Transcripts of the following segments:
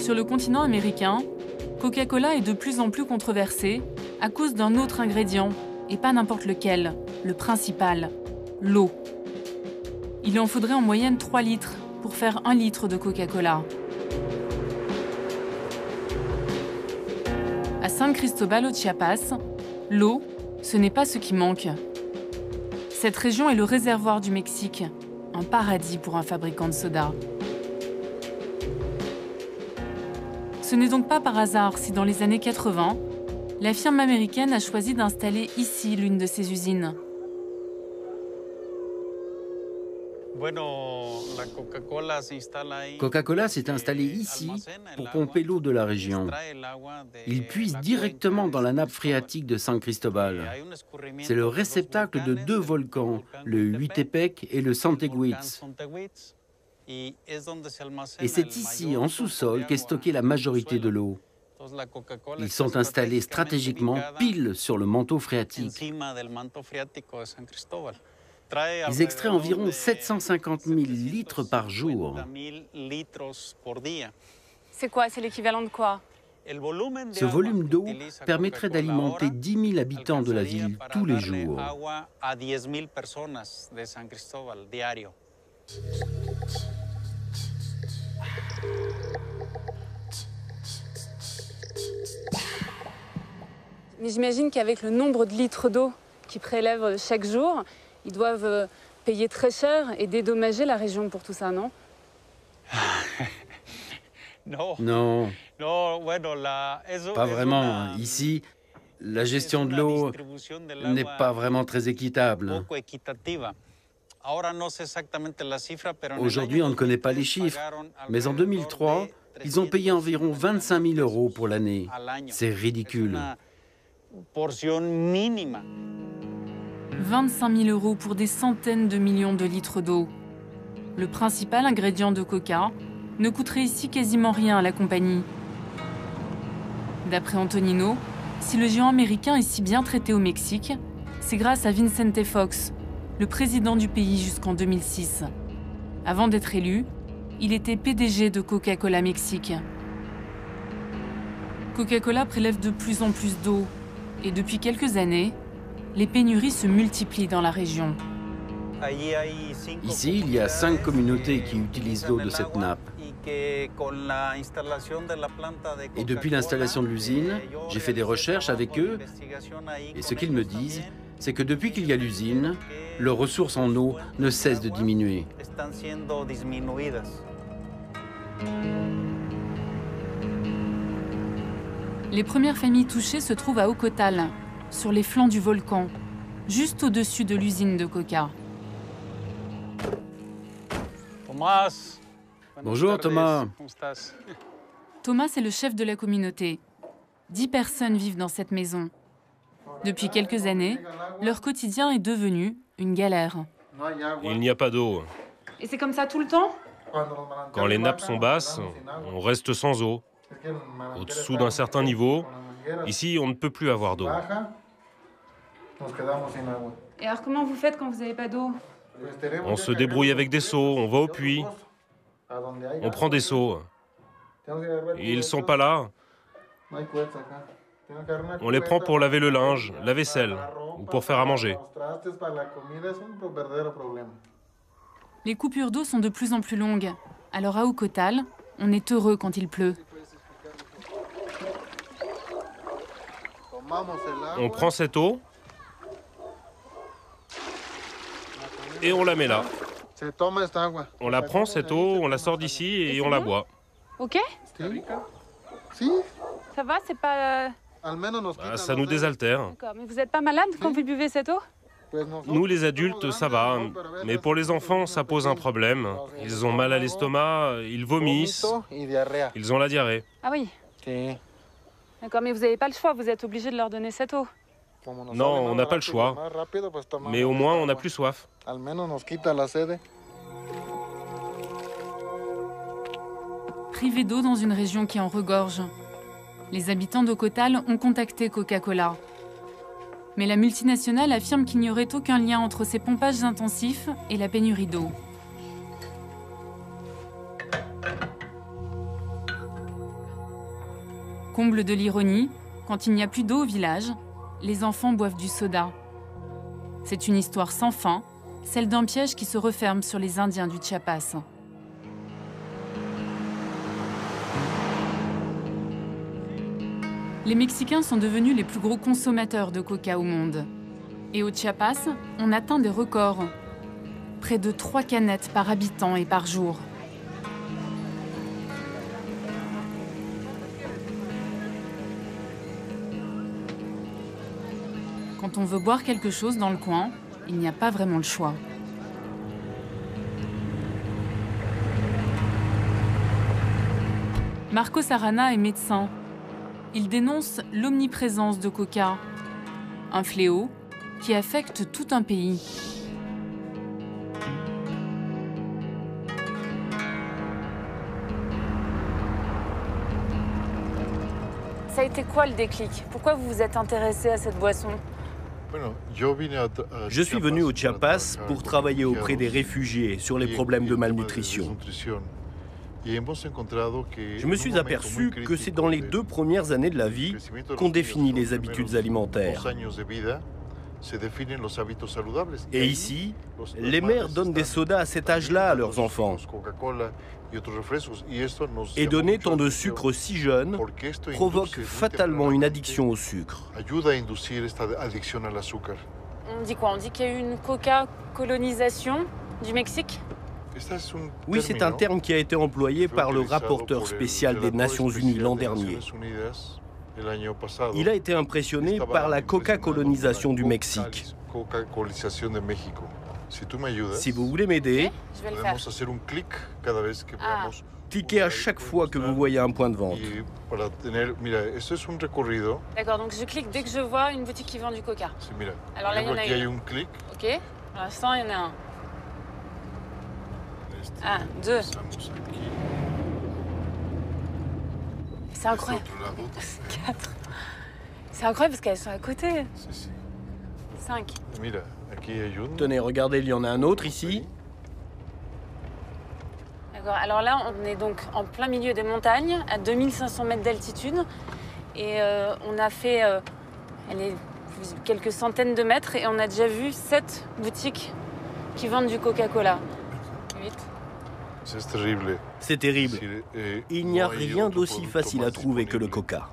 Sur le continent américain, Coca-Cola est de plus en plus controversé à cause d'un autre ingrédient, et pas n'importe lequel, le principal, l'eau. Il en faudrait en moyenne 3 litres pour faire 1 litre de Coca-Cola. À San Cristobal au Chiapas, l'eau, ce n'est pas ce qui manque. Cette région est le réservoir du Mexique, un paradis pour un fabricant de soda. Ce n'est donc pas par hasard si dans les années 80, la firme américaine a choisi d'installer ici l'une de ses usines. Coca-Cola s'est installé ici pour pomper l'eau de la région. Il puise directement dans la nappe phréatique de San Cristobal. C'est le réceptacle de 2 volcans, le Huitepec et le Santeguitz. Et c'est ici, en sous-sol, qu'est stockée la majorité de l'eau. Ils sont installés stratégiquement pile sur le manteau phréatique. Ils extraient environ 750 000 litres par jour. C'est quoi? C'est l'équivalent de quoi? Ce volume d'eau permettrait d'alimenter 10 000 habitants de la ville tous les jours. Mais j'imagine qu'avec le nombre de litres d'eau qu'ils prélèvent chaque jour, ils doivent payer très cher et dédommager la région pour tout ça, non? Non, pas vraiment. Ici, la gestion de l'eau n'est pas vraiment très équitable. Aujourd'hui, on ne connaît pas les chiffres, mais en 2003, ils ont payé environ 25 000 € pour l'année. C'est ridicule. 25 000 € pour des centaines de millions de litres d'eau. Le principal ingrédient de Coca ne coûterait ici quasiment rien à la compagnie. D'après Antonino, si le géant américain est si bien traité au Mexique, c'est grâce à Vicente Fox, le président du pays jusqu'en 2006. Avant d'être élu, il était PDG de Coca-Cola Mexique. Coca-Cola prélève de plus en plus d'eau et depuis quelques années, les pénuries se multiplient dans la région. Ici, il y a 5 communautés qui utilisent l'eau de cette nappe. Et depuis l'installation de l'usine, j'ai fait des recherches avec eux. Et ce qu'ils me disent, c'est que depuis qu'il y a l'usine, leurs ressources en eau ne cessent de diminuer. Les premières familles touchées se trouvent à Ocotal, sur les flancs du volcan, juste au-dessus de l'usine de Coca. Bonjour Thomas. Thomas est le chef de la communauté. 10 personnes vivent dans cette maison. Depuis quelques années, leur quotidien est devenu une galère. Il n'y a pas d'eau. Et c'est comme ça tout le temps? Quand les nappes sont basses, on reste sans eau. Au-dessous d'un certain niveau, ici, on ne peut plus avoir d'eau. Et alors comment vous faites quand vous n'avez pas d'eau? On se débrouille avec des seaux, on va au puits, on prend des seaux. Ils ne sont pas là. On les prend pour laver le linge, la vaisselle, ou pour faire à manger. Les coupures d'eau sont de plus en plus longues. Alors à Ocotal, on est heureux quand il pleut. On prend cette eau et on la met là. On la prend, cette eau, on la sort d'ici et on la boit. Ok? Ça va, c'est pas... Ça nous désaltère. D'accord, mais vous n'êtes pas malade quand vous buvez cette eau? Nous, les adultes, ça va. Mais pour les enfants, ça pose un problème. Ils ont mal à l'estomac, ils vomissent, ils ont la diarrhée. Ah oui? D'accord, mais vous n'avez pas le choix, vous êtes obligé de leur donner cette eau. Non, on n'a pas le choix. Mais au moins, on n'a plus soif. Privés d'eau dans une région qui en regorge, les habitants d'Ocotal ont contacté Coca-Cola. Mais la multinationale affirme qu'il n'y aurait aucun lien entre ces pompages intensifs et la pénurie d'eau. Comble de l'ironie, quand il n'y a plus d'eau au village, les enfants boivent du soda. C'est une histoire sans fin, celle d'un piège qui se referme sur les Indiens du Chiapas. Les Mexicains sont devenus les plus gros consommateurs de coca au monde. Et au Chiapas, on atteint des records. Près de 3 canettes par habitant et par jour. Quand on veut boire quelque chose dans le coin, il n'y a pas vraiment le choix. Marcos Arana est médecin. Il dénonce l'omniprésence de coca, un fléau qui affecte tout un pays. Ça a été quoi le déclic? Pourquoi vous vous êtes intéressé à cette boisson? Je suis venu au Chiapas pour travailler auprès des réfugiés sur les problèmes de malnutrition. Je me suis aperçu que c'est dans les 2 premières années de la vie qu'on définit les habitudes alimentaires. Et ici, les mères donnent des sodas à cet âge-là à leurs enfants. Et donner tant de sucre si jeune provoque fatalement une addiction au sucre. On dit quoi? On dit qu'il y a eu une coca-colonisation du Mexique? Oui, c'est un terme qui a été employé par le rapporteur spécial des Nations Unies l'an dernier. Il a été impressionné par la coca-colonisation du Mexique. Si vous voulez m'aider, Je vais le faire. cliquez à chaque fois que vous voyez un point de vente. D'accord, donc je clique dès que je vois une boutique qui vend du coca. Alors là, il y en a une. Ok, pour l'instant, il y en a un. 1, 2. C'est incroyable. 4. C'est incroyable parce qu'elles sont à côté. 5. Tenez, regardez, il y en a un autre ici. D'accord, alors là, on est donc en plein milieu des montagnes, à 2500 mètres d'altitude. Et on a fait quelques centaines de mètres et on a déjà vu 7 boutiques qui vendent du Coca-Cola. 8. C'est terrible. Il n'y a rien d'aussi facile à trouver que le coca.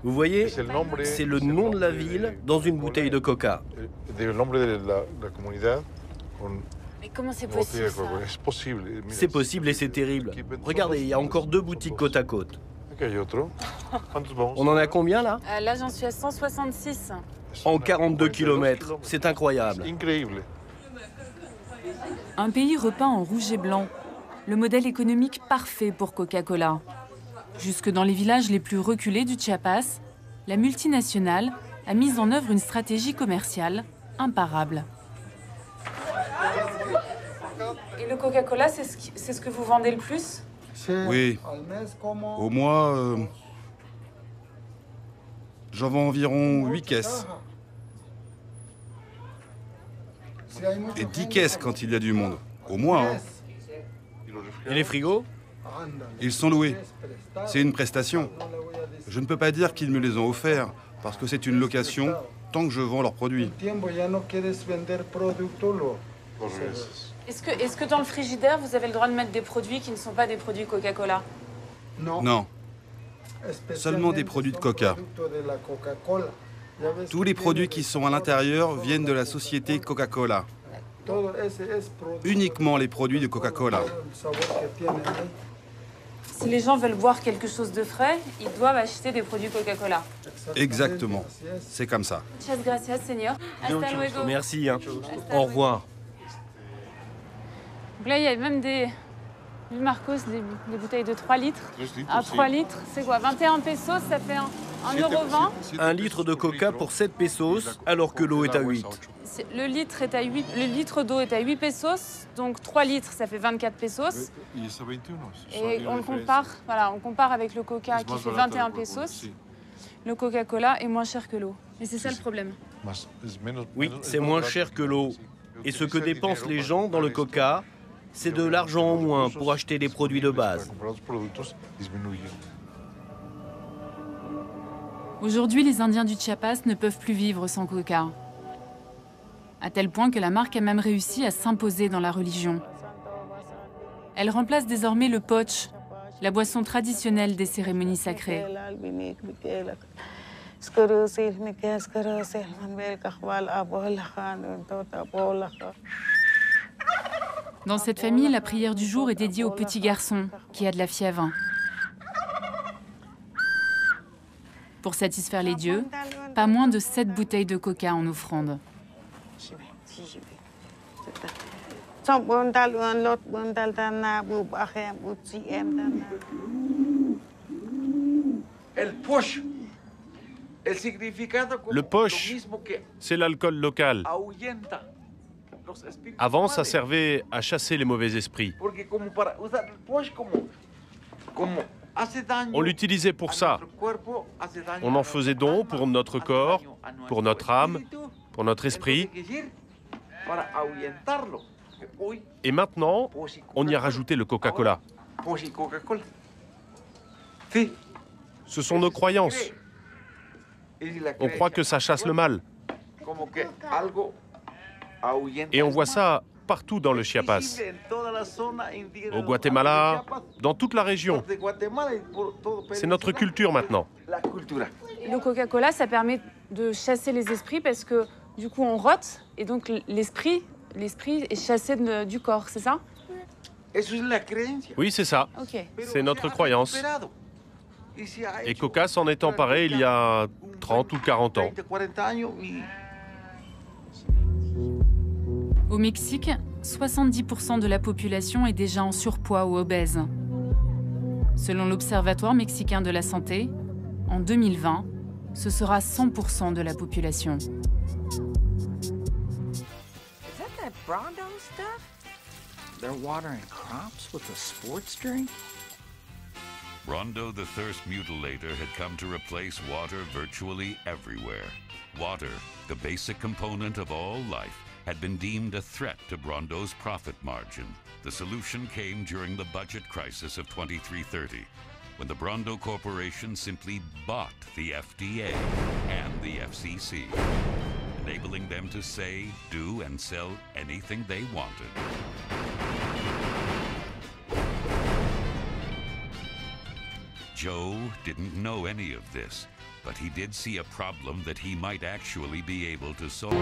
Vous voyez, c'est le nom de la ville dans une bouteille de coca. Mais comment c'est possible ça? C'est possible et c'est terrible. Regardez, il y a encore 2 boutiques côte à côte. On en a combien là? Là, j'en suis à 166. En 42 km. C'est incroyable. Un pays repeint en rouge et blanc. Le modèle économique parfait pour Coca-Cola. Jusque dans les villages les plus reculés du Chiapas, la multinationale a mis en œuvre une stratégie commerciale imparable. Et le Coca-Cola, c'est ce que vous vendez le plus? Oui. Au mois, j'en vends environ 8 caisses. Et 10 caisses quand il y a du monde. Au mois, hein. Et les frigos? Ils sont loués. C'est une prestation. Je ne peux pas dire qu'ils me les ont offerts, parce que c'est une location tant que je vends leurs produits. Est-ce que dans le frigidaire, vous avez le droit de mettre des produits qui ne sont pas des produits Coca-Cola? Non. Seulement des produits de Coca. Tous les produits qui sont à l'intérieur viennent de la société Coca-Cola. Uniquement les produits de Coca-Cola. Si les gens veulent boire quelque chose de frais, ils doivent acheter des produits Coca-Cola. Exactement. C'est comme ça. Muchas gracias, señor. Hasta luego. Merci. Au revoir. Donc là, il y a même des Marcos, des bouteilles de 3 litres. À 3 litres, c'est quoi? 21 pesos, ça fait 1,20 €. 1 litre de coca pour 7 pesos, alors que l'eau est à 8. Le litre d'eau est à 8 pesos, donc 3 litres, ça fait 24 pesos. Et on compare avec le coca qui fait 21 pesos. Le Coca-Cola est moins cher que l'eau. Et c'est ça le problème. Oui, c'est moins cher que l'eau. Et ce que dépensent les gens dans le coca C'est de l'argent en moins pour acheter des produits de base. Aujourd'hui, les Indiens du Chiapas ne peuvent plus vivre sans coca. À tel point que la marque a même réussi à s'imposer dans la religion. Elle remplace désormais le poch, la boisson traditionnelle des cérémonies sacrées. Dans cette famille, la prière du jour est dédiée au petit garçon qui a de la fièvre. Pour satisfaire les dieux, pas moins de 7 bouteilles de coca en offrande. Le poche, c'est l'alcool local. Avant, ça servait à chasser les mauvais esprits. On l'utilisait pour ça. On en faisait don pour notre corps, pour notre âme, pour notre esprit. Et maintenant, on y a rajouté le Coca-Cola. Ce sont nos croyances. On croit que ça chasse le mal. Et on voit ça partout dans le Chiapas. Au Guatemala, dans toute la région. C'est notre culture maintenant. Le Coca-Cola, ça permet de chasser les esprits parce que du coup on rote et donc l'esprit est chassé du corps, c'est ça? Oui, c'est ça. Okay. C'est notre croyance. Et Coca s'en est emparé il y a 30 ou 40 ans. Au Mexique, 70% de la population est déjà en surpoids ou obèse. Selon l'Observatoire mexicain de la santé, en 2020, ce sera 100% de la population. Rondo the Thirst Mutilator had come to replace water virtually everywhere. Water, the basic component of all life, had been deemed a threat to Brondo's profit margin. The solution came during the budget crisis of 2330, when the Brondo Corporation simply bought the FDA and the FCC, enabling them to say, do, and sell anything they wanted. Joe didn't know any of this, but he did see a problem that he might actually be able to solve.